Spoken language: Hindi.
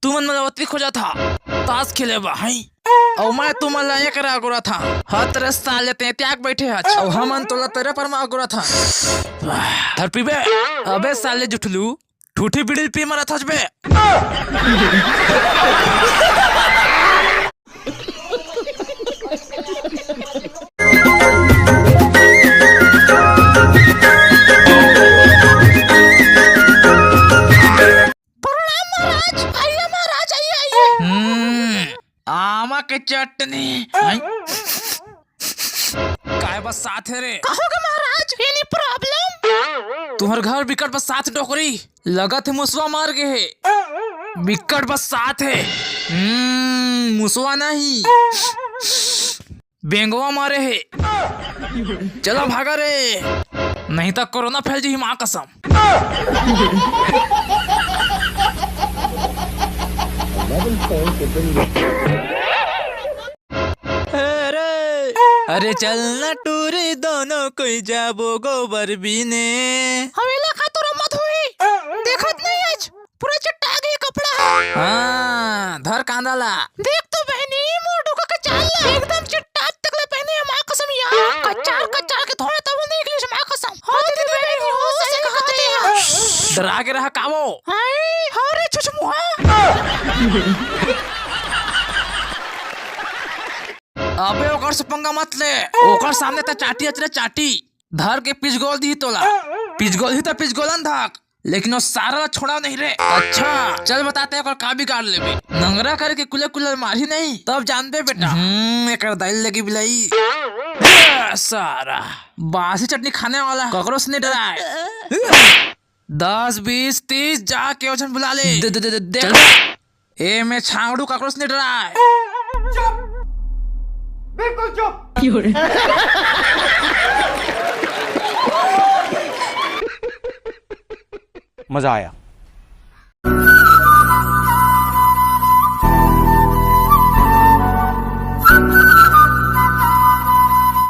तू मन मला अति खोजा था ताश खेले बा है और मैं तू मन ला एक आगुरा था हर तरह साले ते त्याग बैठे हच और हमन तोला तेरे पर में आगुरा था धर पीबे अबे साले जुठलू ठूठी बिड़ी पी मरा थच बे आमा के चटनी काय बस साथ है रे कहोगे महाराज एनी प्रॉब्लम तुम्हार घर बिकट बस साथ डोकरी लगत है मुसवा मार के है बिकट बस साथ है मुसवा नहीं बेंगवा मारे है चलो भागा रे नहीं तो कोरोना फैल जी माँ कसम अरे चलना टूरे दोनों कोई जाबो गोबर बीने हवेला खातिर मत हुई देखत नहीं आज पूरा चिट्टा गए कपड़ा हाँ धर कांदाला देख तो बहनी मोर ढोका के चाल एकदम चिट्टा तकले पहने मां कसम यार कच्चा के थोड़ा तब नहीं इंग्लिश मां कसम हो दीदी बहनी हो सही कहते हैं डरा के रहा कावो हाय हरे चुचमुहा अबे ओकर से पंगा मत ले ओकर सामने त चाटी अचरे चाटी धर के पिचगोल दी तोला पिचगोल ही तो पिचगोलन धक लेकिन वो सारा छोड़ा नहीं रे अच्छा चल बताते हैं का बिगाड़ लेबे नंगरा करके कुले कुले मारी नहीं तब जानबे बेटा एक दाइल लगी बिलाई सारा बासी चटनी खाने वाला ककरो से नहीं डराए 10 20 30 जाके ओछन बुला ले दे ए मैं छांगड़ू ककरो से नहीं डराए बिल्कुल चुप मजा आया।